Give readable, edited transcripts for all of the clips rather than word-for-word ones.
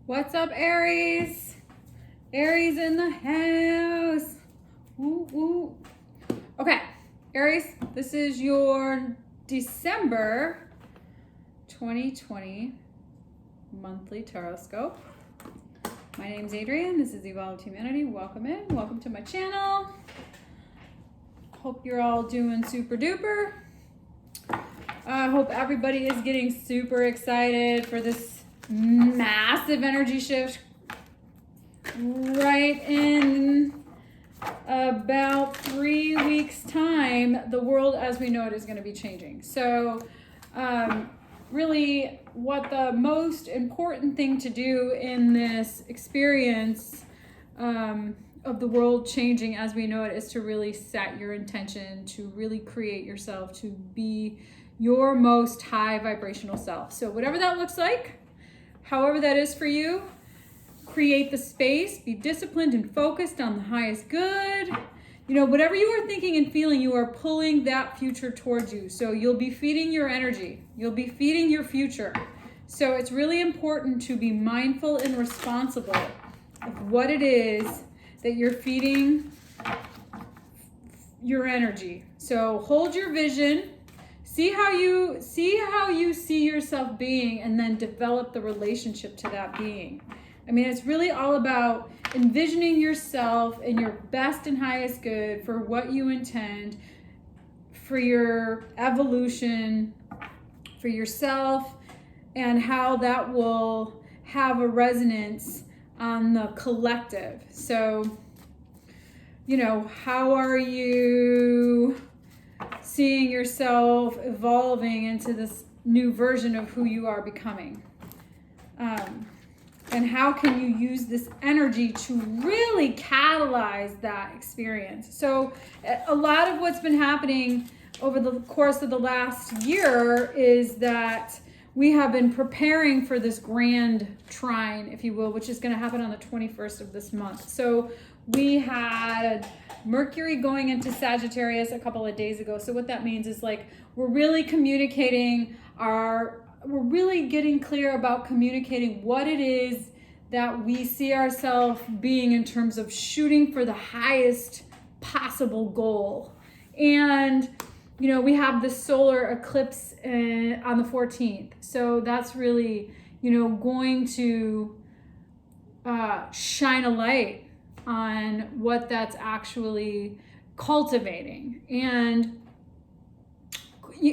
What's up, Aries? Aries in the house. Woo, woo. Okay, Aries, this is your December 2020 monthly taroscope. My name's Adrian. This is Evolved Humanity. Welcome in. Welcome to my channel. Hope you're all doing super duper. I hope everybody is getting super excited for this massive energy shift right in about 3 weeks' time. The world as we know it is going to be changing. So really what the most important thing to do in this experience of the world changing as we know it is to really set your intention, to really create yourself, to be your most high vibrational self. So whatever that looks like, however that is for you, create the space, be disciplined and focused on the highest good. You know, whatever you are thinking and feeling, you are pulling that future towards you. So you'll be feeding your energy. You'll be feeding your future. So it's really important to be mindful and responsible of what it is that you're feeding your energy. So hold your vision. See how you see yourself being, and then develop the relationship to that being. I mean, it's really all about envisioning yourself in your best and highest good for what you intend, for your evolution, for yourself, and how that will have a resonance on the collective. So, you know, how are you seeing yourself evolving into this new version of who you are becoming? And how can you use this energy to really catalyze that experience? So a lot of what's been happening over the course of the last year is that we have been preparing for this grand trine, if you will, which is going to happen on the 21st of this month. So we had Mercury going into Sagittarius a couple of days ago. So what that means is, like, we're really communicating we're really getting clear about communicating what it is that we see ourselves being in terms of shooting for the highest possible goal. And, you know, we have the solar eclipse on the 14th. So that's really, you know, going to shine a light on what that's actually cultivating, and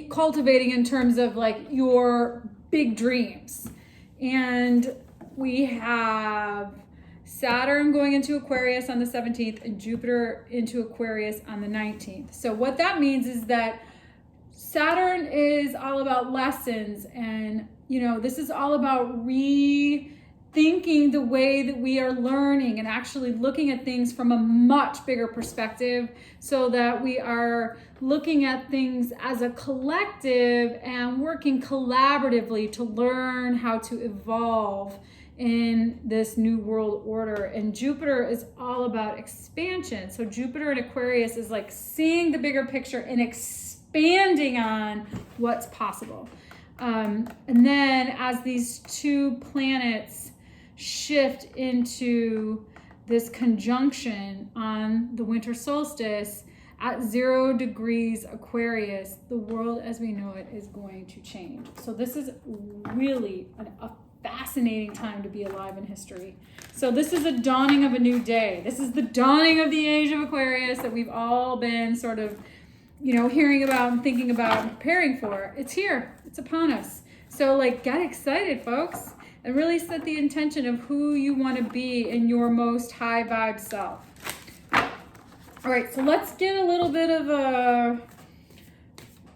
cultivating in terms of like your big dreams. And we have Saturn going into Aquarius on the 17th and Jupiter into Aquarius on the 19th. So what that means is that Saturn is all about lessons, and, you know, this is all about rethinking the way that we are learning and actually looking at things from a much bigger perspective, so that we are looking at things as a collective and working collaboratively to learn how to evolve in this new world order. And Jupiter is all about expansion. So Jupiter in Aquarius is like seeing the bigger picture and expanding on what's possible. And then as these two planets shift into this conjunction on the winter solstice at 0 degrees Aquarius, the world as we know it is going to change. So this is really a fascinating time to be alive in history. So this is a dawning of a new day. This is the dawning of the age of Aquarius that we've all been sort of, you know, hearing about and thinking about and preparing for. It's here. It's upon us. So, like, get excited, folks, and really set the intention of who you want to be in your most high vibe self. All right, so let's get a little bit of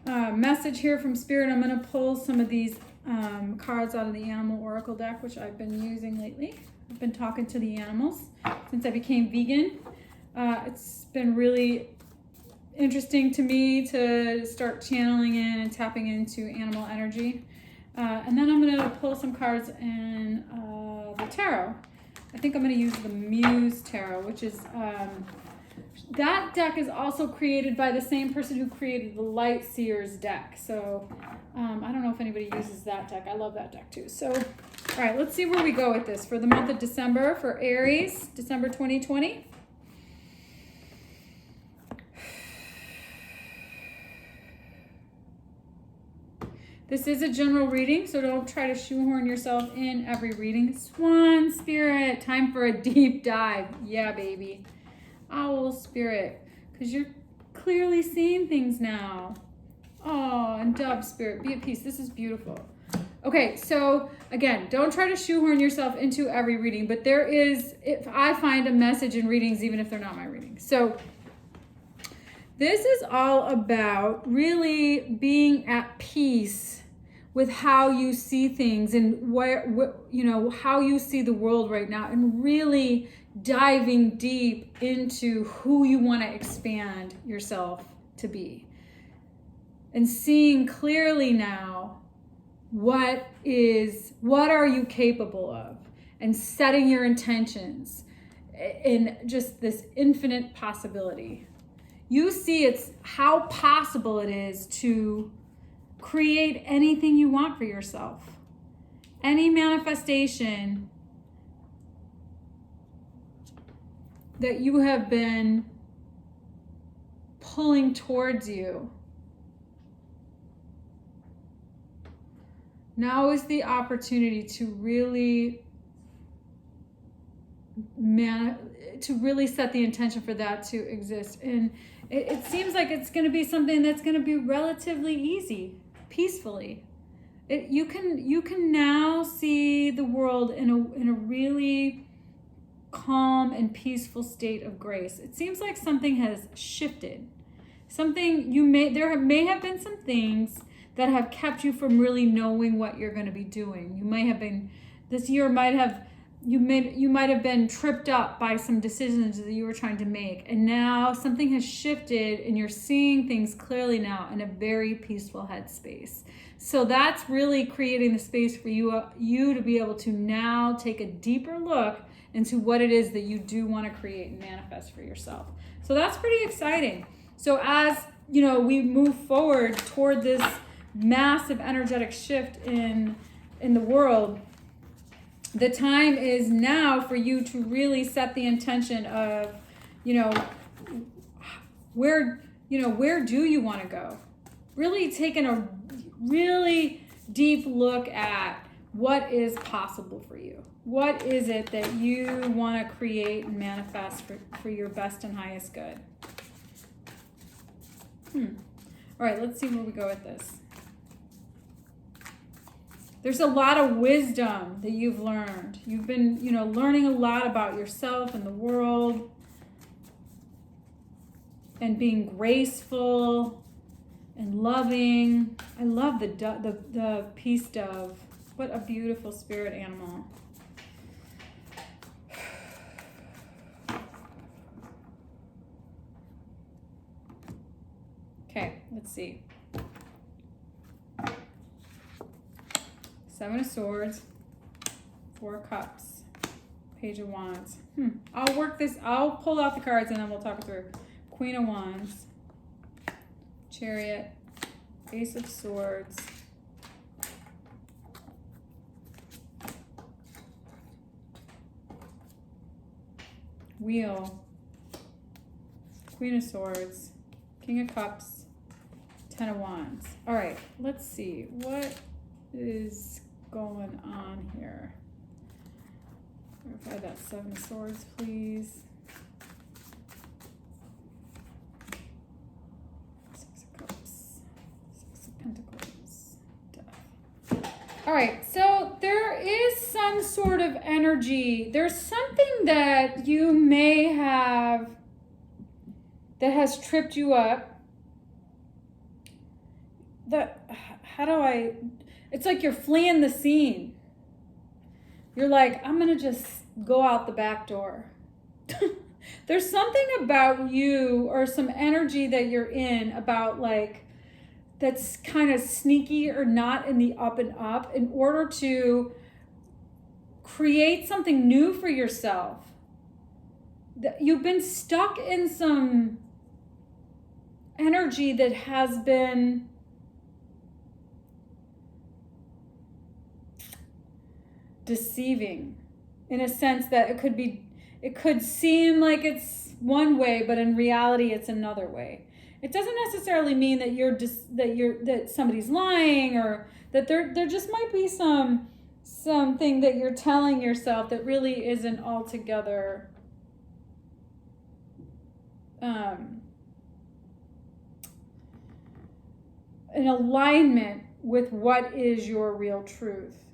a message here from Spirit. I'm going to pull some of these cards out of the Animal Oracle deck, which I've been using lately. I've been talking to the animals since I became vegan. It's been really interesting to me to start channeling in and tapping into animal energy. And then I'm going to pull some cards in the tarot. I think I'm going to use the Muse Tarot, which is that deck is also created by the same person who created the Light Seers deck. So I don't know if anybody uses that deck. I love that deck too. So, all right, let's see where we go with this for the month of December for Aries, December 2020. This is a general reading, so don't try to shoehorn yourself in every reading. Swan Spirit, time for a deep dive. Yeah, baby. Owl Spirit, because you're clearly seeing things now. Oh, and Dove Spirit, be at peace. This is beautiful. Okay, so again, don't try to shoehorn yourself into every reading, but there is, if I find a message in readings, even if they're not my readings. So this is all about really being at peace with how you see things and how you see the world right now, and really diving deep into who you want to expand yourself to be, and seeing clearly now what are you capable of, and setting your intentions in just this infinite possibility. You see it's how possible it is to create anything you want for yourself. Any manifestation that you have been pulling towards you. Now is the opportunity to really set the intention for that to exist. And it seems like it's going to be something that's going to be relatively easy, peacefully. You can now see the world in a really calm and peaceful state of grace. It seems like something has shifted. There may have been some things that have kept you from really knowing what you're going to be doing. You might have been, this year you might have been tripped up by some decisions that you were trying to make, and now something has shifted and you're seeing things clearly now in a very peaceful headspace. So that's really creating the space for you to be able to now take a deeper look into what it is that you do want to create and manifest for yourself. So that's pretty exciting. So as we move forward toward this massive energetic shift in the world, the time is now for you to really set the intention of, where do you want to go? Really taking a really deep look at what is possible for you. What is it that you want to create and manifest for your best and highest good? All right, let's see where we go with this. There's a lot of wisdom that you've learned. You've been, learning a lot about yourself and the world, and being graceful and loving. I love the peace dove. What a beautiful spirit animal. Okay, let's see. Seven of Swords, Four of Cups, Page of Wands. I'll pull out the cards and then we'll talk it through. Queen of Wands, Chariot, Ace of Swords, Wheel, Queen of Swords, King of Cups, Ten of Wands. All right, let's see. What is going on here? Verify that Seven of Swords, please. Six of Cups, Six of Pentacles, Death. All right, so there is some sort of energy. There's something that you may have that has tripped you up. It's like you're fleeing the scene. You're like, I'm going to just go out the back door. There's something about you or some energy that you're in about that's kind of sneaky or not in the up and up in order to create something new for yourself. you've been stuck in some energy that has been deceiving, in a sense that it could seem like it's one way, but in reality it's another way. It doesn't necessarily mean that that somebody's lying, or that there just might be something that you're telling yourself that really isn't altogether in alignment with what is your real truth.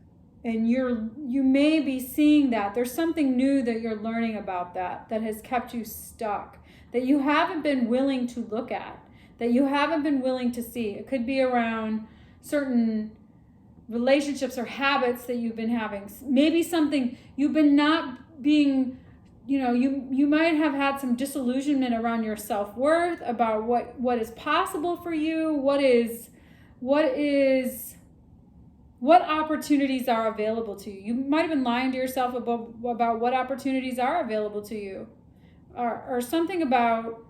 And you may be seeing that there's something new that you're learning about that has kept you stuck, that you haven't been willing to look at, that you haven't been willing to see. It could be around certain relationships or habits that you've been having. Maybe something you've been not being, you might have had some disillusionment around your self-worth, about what is possible for you, what opportunities are available to you. You might have been lying to yourself about what opportunities are available to you, or something about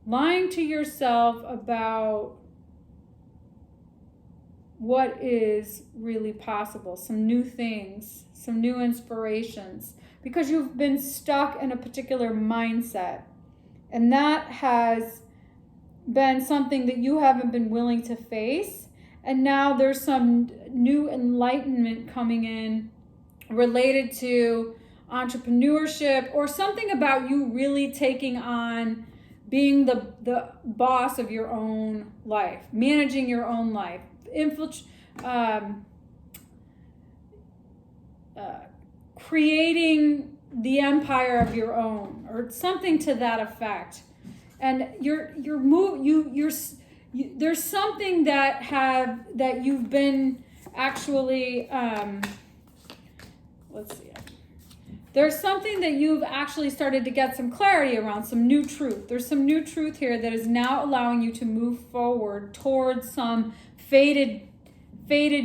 lying to yourself about what is really possible, some new things, some new inspirations, because you've been stuck in a particular mindset. And that has been something that you haven't been willing to face. And now there's some new enlightenment coming in related to entrepreneurship, or something about you really taking on being the boss of your own life, managing your own life, creating the empire of your own, or something to that effect. And there's something that you've been actually let's see. There's something that you've actually started to get some clarity around, some new truth. There's some new truth here that is now allowing you to move forward towards some faded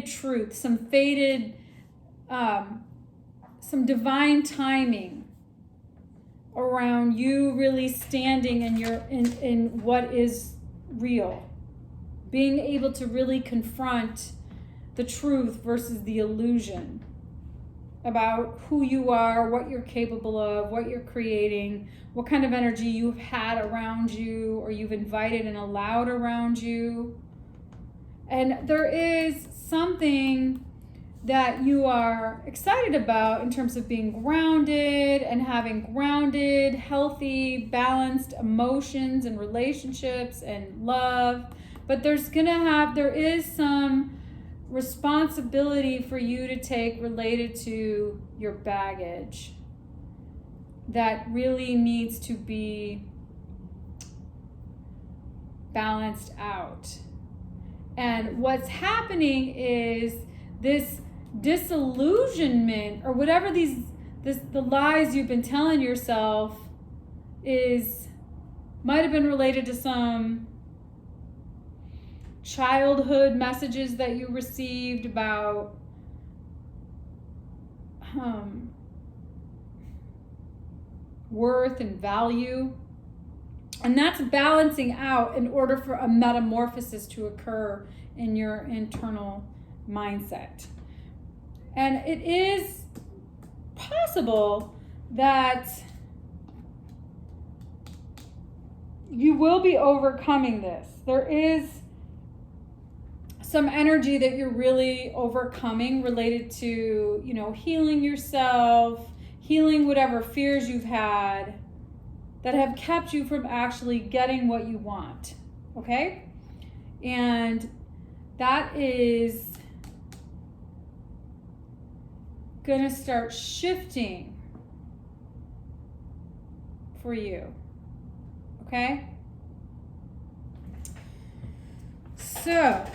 truth, some faded, some divine timing around you really standing in what is real, being able to really confront the truth versus the illusion about who you are, what you're capable of, what you're creating, what kind of energy you've had around you, or you've invited and allowed around you. And there is something that you are excited about in terms of being grounded and having grounded, healthy, balanced emotions and relationships and love. But there is some responsibility for you to take related to your baggage that really needs to be balanced out. And what's happening is this disillusionment, or whatever the lies you've been telling yourself might have been related to some childhood messages that you received about worth and value. And that's balancing out in order for a metamorphosis to occur in your internal mindset. And it is possible that you will be overcoming this. There is some energy that you're really overcoming related to, healing yourself, healing whatever fears you've had that have kept you from actually getting what you want, okay? And that is gonna start shifting for you, okay? So,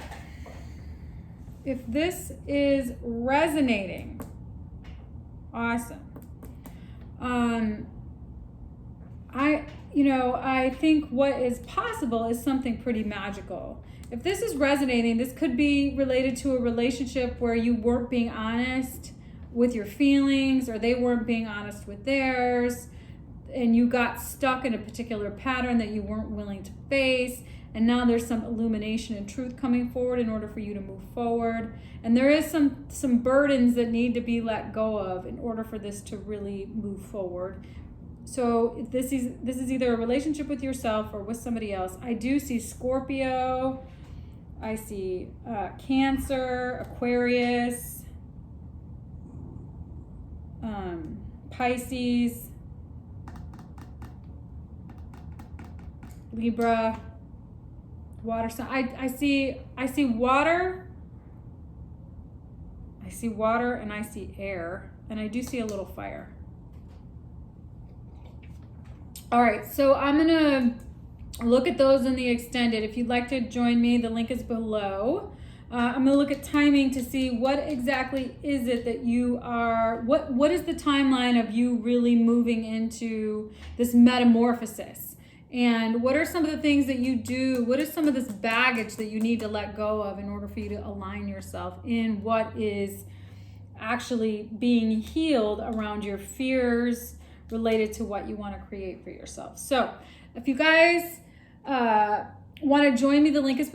if this is resonating, awesome. I think what is possible is something pretty magical. If this is resonating, this could be related to a relationship where you weren't being honest with your feelings, or they weren't being honest with theirs. and you got stuck in a particular pattern that you weren't willing to face. And now there's some illumination and truth coming forward in order for you to move forward. And there is some burdens that need to be let go of in order for this to really move forward. So this is either a relationship with yourself or with somebody else. I do see Scorpio. I see Cancer, Aquarius, Pisces, Libra, water sign. I see water. I see water and I see air, and I do see a little fire. All right, so I'm gonna look at those in the extended. If you'd like to join me, the link is below. I'm gonna look at timing to see what exactly is it that you are, what is the timeline of you really moving into this metamorphosis? And what are some of the things that you do? What is some of this baggage that you need to let go of in order for you to align yourself in what is actually being healed around your fears related to what you want to create for yourself? So if you guys want to join me, the link is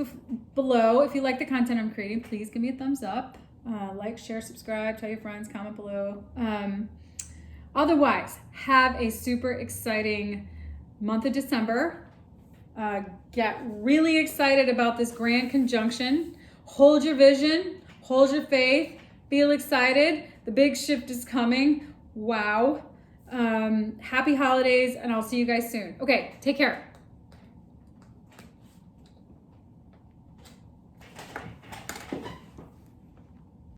below. If you like the content I'm creating, please give me a thumbs up. Like, share, subscribe, tell your friends, comment below. Otherwise, have a super exciting month of December. Get really excited about this grand conjunction. Hold your vision, hold your faith, feel excited. The big shift is coming. Wow. Happy holidays, and I'll see you guys soon. Okay, take care.